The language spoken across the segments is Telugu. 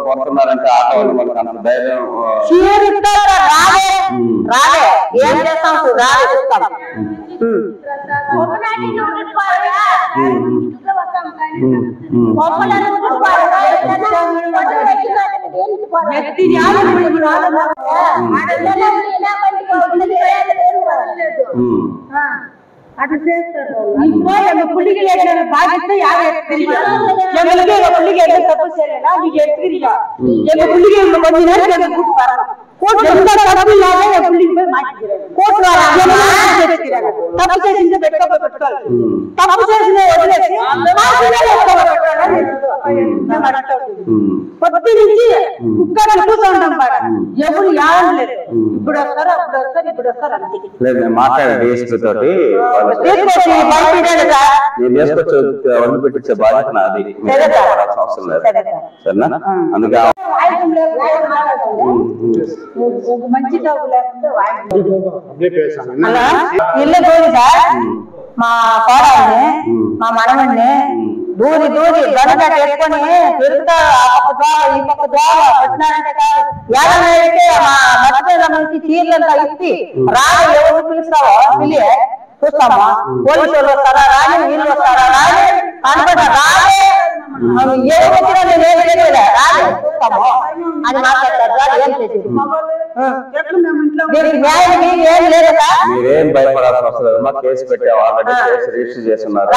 పోతున్నారంటే ఆటో మనకు అంత ధైర్యం రాలే ఏం చేస్తాం రాలే చూస్తాం అటు చేస్తారు పుల్లికి బాధ్యత ఎమ్మెల్యే పుల్లికి తప్పు చేయలేదా మీకు ఎత్తిరిగా పుల్లికి తప్పు చేసింది పెట్టుకోవాలి తప్పు చేసింది వదిలేసి పొద్దు నుంచి కుక్కలు కూర్చో ఉంటాం ఎవరు యావలేదు ఇప్పుడు వస్తారు అప్పుడు వస్తారు ఇప్పుడు వస్తారు అంతే మాట్లాడే వండి పెట్టించే బాధ్యత నాది అవసరం లేదు సరేనా అందుకే మంచి ఇల్లు దూరి సార్ మా కోడల్ని మా మనవడిని దూరి గనుక వేసుకొని తిరుగుతా ఆ పక్క ద్వారా ఈ పక్క ద్వారా వచ్చినారంటే ఏడైతే మా మధ్యలో నుంచి చీరలంతా ఇచ్చి రాని ఎవరు పిలుస్తావో పిలి చూస్తామా పోలీసు వాళ్ళు వస్తారా రాని వీళ్ళు వస్తారా రాని అనుకుంటా రాని ఎవరు వచ్చినా నేను ఏం చేయలేదు రాని చూస్తాము అని మాట్లాడతారు ఏం చేసేది న్యాయం ఏం లేదు మీరేం భయపడాల్సిన అవసరం లేదు కేసు పెట్టాము ఆల్రెడీ కేసు రిజిస్టర్ చేస్తున్నారు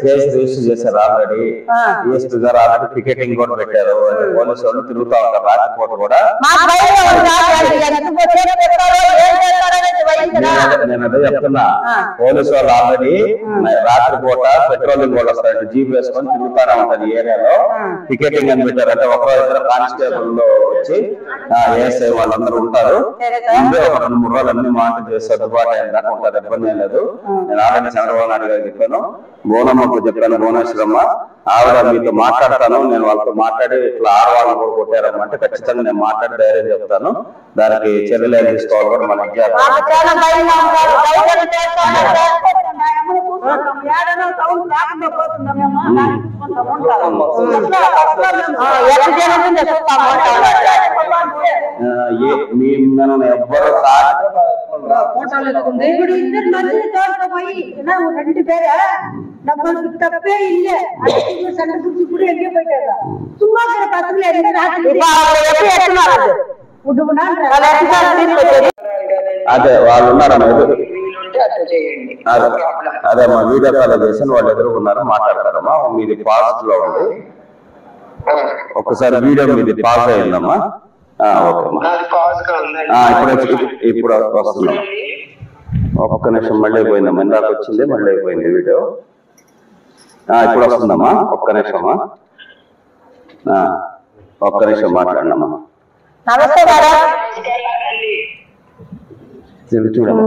కేసు రిజిస్టర్ చేశారు ఆల్రెడీ డిఎస్పీ గారు ఆల్రెడీ టికెటింగ్ కూడా పెట్టారు పోలీసు వాళ్ళు తిరుగుతా ఉంటారు రాత్రిపూట కూడా నేను అదే చెప్తున్నా పోలీసు వాళ్ళు ఆల్రెడీ రాత్రిపూట పెట్రోలింగ్ కూడా వస్తారు జీప్ వేసుకొని తిరుగుతానే ఉంటారు ఈ ఏరియాలో టికెటింగ్ అని పెట్టారు అంటే ఒకరో ఇద్దరు కానిస్టేబుల్ లో వచ్చి ఏఎస్ఐ వాళ్ళందరూ ఉంటారు ముందే ఒక 2-3 రోజులు అన్ని మానిటర్ చేసి సర్దుబాటు అయిన దాకా ఉంటారు ఇబ్బంది ఏం లేదు నేను ఆల్రెడీ చంద్రబాబు నాయుడు గారికి చెప్పాను బోనమ్మకు చెప్పాను భువనేశ్వరమ్మ ఆవిడ మీతో మాట్లాడతాను నేను వాళ్ళతో మాట్లాడి ఇట్లా ఆడవాళ్ళని కూడా కొట్టారమ్మంటే ఖచ్చితంగా నేను మాట్లాడి ధైర్యం చెప్తాను దానికి చర్యలు ఏం తీసుకోవాలి కూడా మన మనం ఎవ్వరు ఇప్పుడు ఇద్దరు మంచి తోటపోయి రెండు పేరే డబ్బులు తప్పే ఇల్లే సండ గురించి కూడా వెళ్ళిపోయారు సుమ్మా అదే వాళ్ళు ఉన్నారమ్మా అదే మా వీడియో కాల్ చేసి వాళ్ళు ఎదుర్కొన్నారు మాట్లాడతారమ్మా మీది పాజిటివ్ లో ఉంది ఒక్కసారి వీడియో మీది పాజ్ అయిందమ్మా ఇప్పుడు వస్తున్నాం ఒక్క నిమిషం మళ్ళీ అయిపోయిందమ్మా ఇందాక వచ్చింది మళ్ళీ అయిపోయింది వీడియో ఇప్పుడు వస్తుందమ్మా ఒక్క నిమిషమా ఒక్క నిమిషం మాట్లాడినమ్మా చూడమ్మా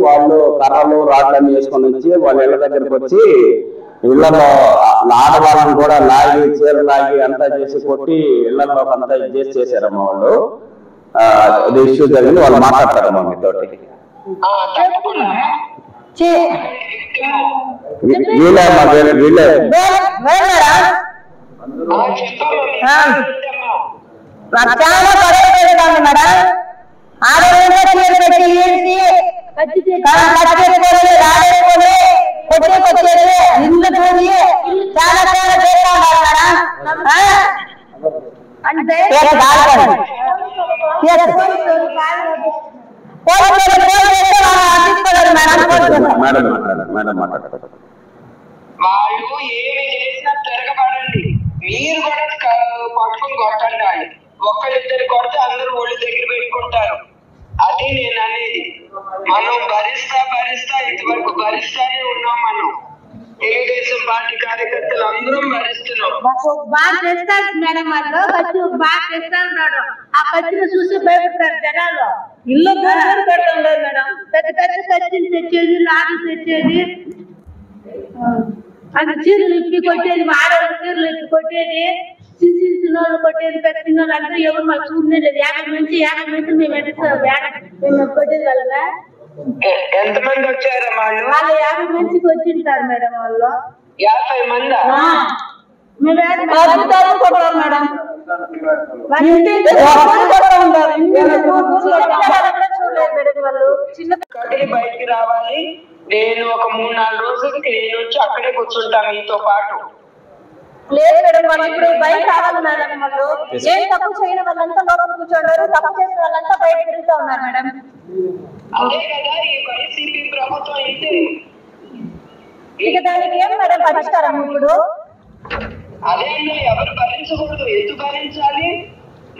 వాళ్ళు కర్రలు రాడ్లన్నీ వేసుకొని వచ్చి వాళ్ళ ఇళ్ల దగ్గరికి వచ్చి ఇళ్లలో ఆడవాళ్ళని కూడా లాగి చీర లాగి అంతా చేసి కొట్టి ఇళ్లలో అంతా చేసి చేశారమ్మా వాళ్ళు అది ఇష్యూ జరిగింది వాళ్ళు మాట్లాడతారమ్మా మీతోటి వీళ్ళేమ్మా వీళ్ళే మేడం వాళ్ళు ఏమి చేసినా తిరగబడండి మీరు కూడా పట్టుకుని కొట్టండి ఒక్కరిద్దరు కొడితే అందరూ ఒళ్ళు దగ్గర పెట్టుకుంటారు అది నేను అనేది మనం భరిస్తా ఇంతవరకు భరిస్తానే ఉన్నాం మనం తెలుగుదేశం పార్టీ కార్యకర్తలు అందరం భరిస్తున్నాం బాగా తెస్తారు మేడం వాళ్ళు ఖర్చు బాగా తెస్తా ఉన్నాడు ఆ ఖర్చును చూసి భయపడతారు జనాలు ఇల్లు పెడతాం లేదు మేడం పెద్ద పెద్ద ఖర్చులు తెచ్చేది లారీ తెచ్చేది అది చీరలు ఇప్పి కొట్టేది, ఆడవాళ్ళు చీరలు ఇప్పి కొట్టేది, చిన్న వాళ్ళు కొట్టేది, పెద్ద చిన్న వాళ్ళు అందరూ ఎవరు మాకు చూడలేదు. 50 మంది మేము కొట్టేది వాళ్ళ. ఎంతమంది వచ్చారా వాళ్ళు? 50 మందికి వచ్చింటారు మేడం వాళ్ళు. 50 మంది కదిలి బయటికి రావాలి. నేను ఒక 3-4 రోజులకి నేను వచ్చి అక్కడే కూర్చుంటా మీతో పాటు. లేదు మేడం, వాళ్ళు ఇప్పుడు బయట రావాలి మేడం. వాళ్ళు ఏం తప్పు చేయని వాళ్ళంతా లోపల కూర్చోండారు, తప్పు చేసిన వాళ్ళంతా బయట తిరుగుతూ ఉన్నారు మేడం. అదే కదా ఈ వైసీపీ ప్రభుత్వం అయితే. ఇక దానికి ఏం మేడం పరిష్కారం ఇప్పుడు? అదే ఎవరు భరించకూడదు, ఎందుకు భరించాలి?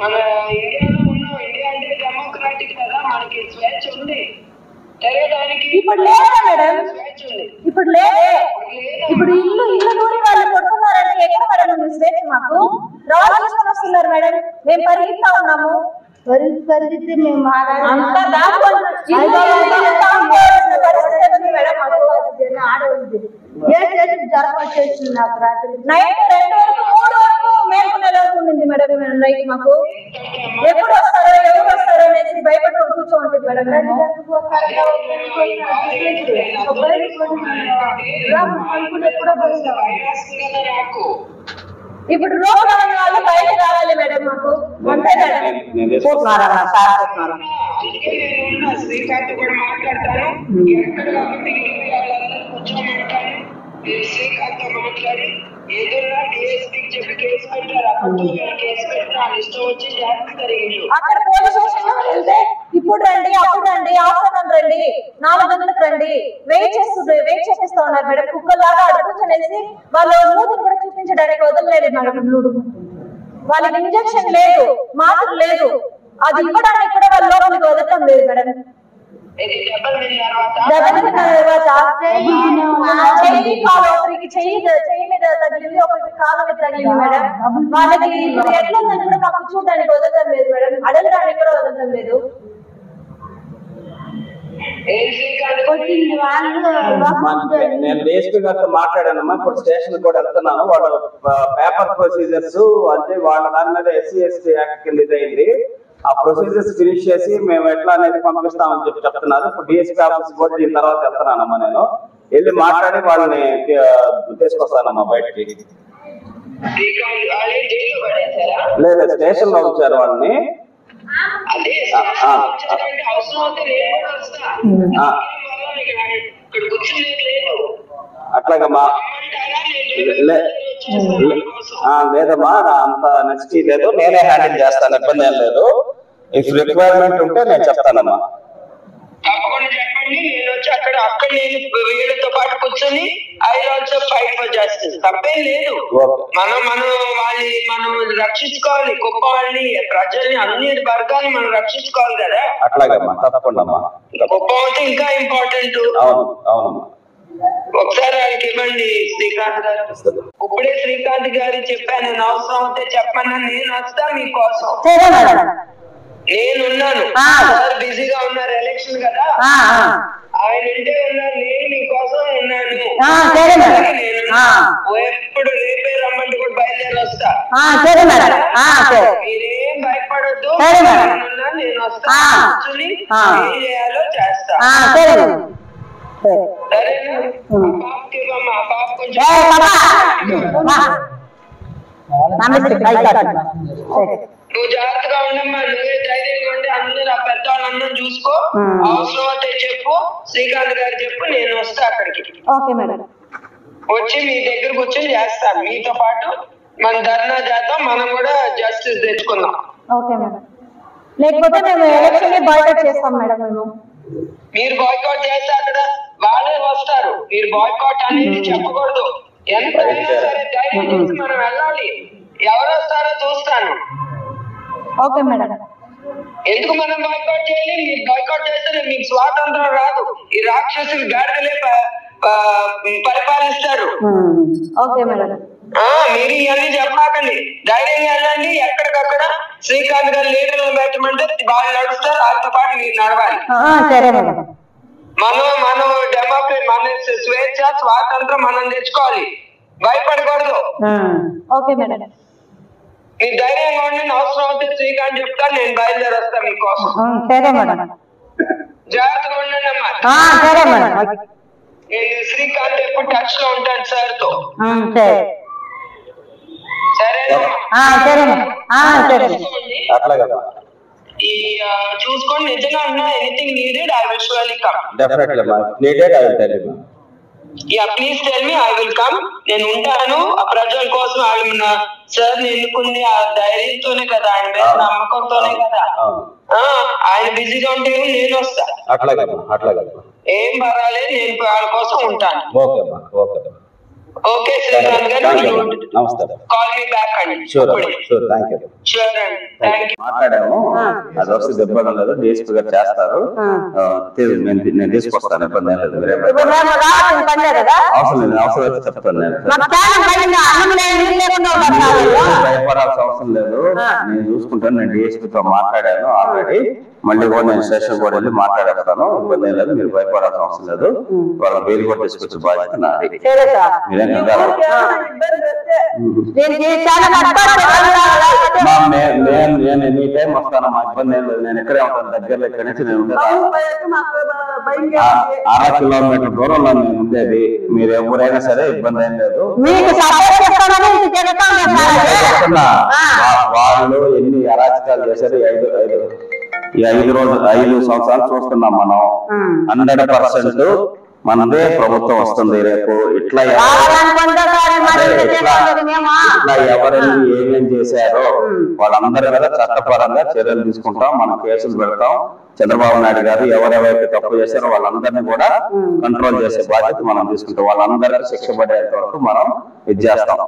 మన ఇండియాలో ఉన్నాం, ఇండియా అంటే డెమోక్రాటిక్ కదా, మనకి స్వేచ్ఛ ఉంది. ఇప్పుడు లేదా మేడం? ఇప్పుడు లేదే. ఇప్పుడు ఇల్లు దూరి వాళ్ళు కొడుతున్నారంటే ఎక్కడ మేడం మీ స్వేచ్ఛ? మాకు రాళ్ళు తీసుకొని వస్తున్నారు మేడం, మేము పరిగెత్తా ఉన్నాము. పరిస్థితి మేము అంతా దాచుకోవాల్సిన పరిస్థితి మేడం. ఆడవాళ్ళది జరపచ్చేసింది నాకు రాత్రి నైట్ 2 వరకు 3 వరకు మేల్కొనే ఉండింది మేడం. నైట్ మాకు ఎప్పుడు వస్తారో ఎవరు వస్తారో అనేసి భయపడుతూ కూర్చోండి మేడం. ఇప్పుడు రోడ్డు వాళ్ళు బయట రావాలి మేడం మాకు. అంతే మేడం. శ్రీకాంత్ కూడా మాట్లాడతాను, కూర్చోమంటాను. శ్రీకాంత్ తో మాట్లాడి ఏదన్నా డిఎస్పీకి చెప్పి కేసు పెట్టారు. కేసు పెట్టిన ఇష్టం వచ్చి చేస్తారు. అక్కడ పోలీస్ స్టేషన్ వెళ్తే ఇప్పుడు రండి, అప్పుడు రండి, ఆఫ్టర్నూన్ రండి, 4 గంటలకు రండి, వెయిట్ చేపిస్తా ఉన్నారు మేడం. కుక్కలాగా అడుగునేసి వాళ్ళు మూతులు కూడా చూపించడానికి వదలలేదు మేడం. వాళ్ళకి ఇంజక్షన్ లేదు, మాత్రం లేదు, అది ఇవ్వడానికి కూడా వాళ్ళ లోపలికి వదలటం లేదు మేడం. దెబ్బతిన్న తర్వాత చెయ్యి మీద తగిలింది, ఒకరికి కాలు మీద తగిలింది మేడం. వాళ్ళకి ఇప్పుడు ఎట్లా ఉందని కూడా మాకు చూడడానికి వదలడం లేదు మేడం, అడగడానికి కూడా వదలడం లేదు. నేను డిఎస్పీ గారితో మాట్లాడానమ్మా. ఇప్పుడు స్టేషన్ కూడా వెళ్తున్నాను. వాళ్ళ పేపర్ ప్రొసీజర్స్ అంటే వాళ్ళ దాని మీద SC ST యాక్ట్ కింద ఇదైంది. ఆ ప్రొసీజర్స్ ఫినిష్ చేసి మేము ఎట్లా అనేది పంపిస్తామని చెప్తున్నారు. ఇప్పుడు డిఎస్పీ ఆఫీస్ కూడా దీని తర్వాత వెళ్తున్నానమ్మా. నేను వెళ్ళి మాట్లాడి వాళ్ళని తీసుకొస్తానమ్మా బయటికి. లేదు, స్టేషన్ లో ఉంచారు వాళ్ళని. అట్లాగమ్మా. లేదమ్మా, అంత నెక్స్ట్ లేదు, నేనే హ్యాండిల్ చేస్తాను, ఇబ్బంది ఏం లేదు. ఇఫ్ రిక్వైర్మెంట్ ఉంటే నేను చెప్తానమ్మా. తప్పకుండా చెప్పండి. నేను వచ్చి అక్కడ నేను వీళ్ళతో పాటు కూర్చొని I also fight for justice. తప్పేం లేదు. మనం రక్షించుకోవాలి. కుప్ప వాళ్ళని, ప్రజల్ని, అన్ని వర్గాన్ని మనం రక్షించుకోవాలి కదా. అట్లాగమ్మా, తప్పకుండా అమ్మా. కుప్ప అయితే ఇంకా ఇంపార్టెంట్. అవునమ్మా. ఒకసారి వాళ్ళకి ఇవ్వండి శ్రీకాంత్ గారు. ఇప్పుడే శ్రీకాంత్ గారు చెప్పాను, అవసరం అయితే చెప్పన్నా, నేను వస్తా మీకోసం. నేనున్నాను. బిజీగా ఉన్నారు, ఎలక్షన్ కదా, ఆయన ఇంటే ఉన్నారు, నేను మీకోసం ఉన్నాను. ఎప్పుడు రేపే రమ్మంటే కూడా బయలుదేరి వస్తా. మీరేం భయపడొద్దు, నేను వస్తా. ఏం చేయాలో చేస్తా. సరేనా? బాబుకి ఇవ్వమ్మా, బాబు కొంచెం నువ్వు జాగ్రత్తగా ఉండమ్మా. నువ్వే ధైర్యంగా ఉండి అందరూ ఆ పెద్దవాళ్ళందరూ చూసుకో. అవసరం అయితే చెప్పు, శ్రీకాంత్ గారు చెప్పు, నేను వస్తా అక్కడికి. వచ్చి మీ దగ్గర కూర్చొని చేస్తాను. మీతో పాటు మనం ధర్నా చేద్దాం, మనం కూడా జస్టిస్ తెచ్చుకుందాం. లేకపోతే మేము ఎలక్షన్ బాయ్కాట్ చేస్తాం మేడం. మీరు బాయ్కాట్ చేస్తే అక్కడ వాళ్ళే వస్తారు. మీరు బాయ్కాట్ అనేది చెప్పకూడదు. ఎంతైనా సరే ధైర్యం చేసి మనం వెళ్ళాలి. ఎవరు వస్తారో చూస్తాను. Okay madam. ఎందుకు మనం బాయ్కాట్ చేయాలి? మీరు బాయ్కాట్ చేస్తే మీకు స్వాతంత్రం రాదు. ఈ రాక్షసులు గాడిదలే పరిపాలిస్తారు. Okay madam. మీరు ఇవన్నీ చెప్పాకండి, ధైర్యంగా వెళ్ళండి. ఎక్కడికక్కడ శ్రీకాంత్ గారు లీడర్లను పెట్టమంటే వాళ్ళు నడుస్తారు, వాళ్ళతో పాటు మీరు నడవాలి. మనం డెమోక్రసీ, మన స్వేచ్ఛ స్వాతంత్రం మనం తెచ్చుకోవాలి, భయపడకూడదు. Okay madam. నీ ధైర్యంగా ఉండి అవసరం అవుతే శ్రీకాంత్ చెప్తాను, నేను బయలుదేరి వస్తాను మీకోసం. సరే మేడం. జాగ్రత్తగా ఉండండి అమ్మా. సరే మేడం. నేను శ్రీకాంత్ ఎప్పుడు టచ్ లో ఉంటాను సార్ తో. సరేనమ్మా. సరే మేడం. సరే అట్లాగమ్మా. ఈ చూసుకోండి, నిజంగా ఉన్నా anything needed I will surely come. Definitely మా needed I will tell you. Yeah please tell me, I will come. నేను ఉంటాను. ఆ ప్రజల కోసం ఆయన సార్ ఎన్నుకుంది ఆ ధైర్యంతోనే కదా, ఆయన మీద నమ్మకంతోనే కదా. ఆయన బిజీగా ఉంటే నేను వస్తా. అట్లాగమ్మా, అట్లాగమ్మా. ఏం పర్వాలేదు, నేను వాళ్ళ కోసం ఉంటాను. ఓకేమ్మా, ఓకే. ఓకే శ్రీకాంత్ గారు, నమస్తే. కాల్ మీ బ్యాక్ అండి. Sure sure, thank you. Sure అండి, థ్యాంక్ యూ. మాట్లాడాము, అది వస్తే ఇబ్బంది లేదు, డిఎస్పీ గారు చేస్తారు. నేను తీసుకొస్తాను, ఇబ్బంది ఏం లేదు. అవసరం లేదు, అవసరం అయితే చెప్తాను. నేను భయపడాల్సిన అవసరం లేదు, నేను చూసుకుంటాను. నేను డిఎస్పీతో మాట్లాడాను ఆల్రెడీ, మళ్ళీ కూడా నేను స్టేషన్ కూడా వెళ్ళి మాట్లాడేస్తాను, ఇబ్బంది ఏం లేదు. మీరు భయపడాల్సిన అవసరం లేదు. వాళ్ళ బెయిల్ కూడా తీసుకొచ్చే బాధ్యత నాది. నేను ఎనీ టైం వస్తాను, మా ఇబ్బంది ఏం లేదు. నేను ఎక్కడే ఉంటాను, దగ్గరలో ఇక్కడ నుంచి నేను ఉండేది 6 కిలోమీటర్ దూరంలో నేను ఉండేది. మీరు ఎవరైనా సరే ఇబ్బంది ఏం లేదు. వాళ్ళు ఎన్ని అరాచకాలు చేశారు, 5 సంవత్సరాలు చూస్తున్నాం మనం. 100% మనదే ప్రభుత్వం వస్తుంది రేపు. ఇట్లా ఎవరైనా ఏమేం చేశారో వాళ్ళందరి మీద చట్టపరంగా చర్యలు తీసుకుంటాం, మనం కేసులు పెడతాం. చంద్రబాబు నాయుడు గారు ఎవరెవరైతే తప్పు చేశారో వాళ్ళందరినీ కూడా కంట్రోల్ చేసే బాధ్యత మనం తీసుకుంటాం. వాళ్ళందరికీ శిక్ష పడేంత వరకు మనం ఇది చేస్తాం.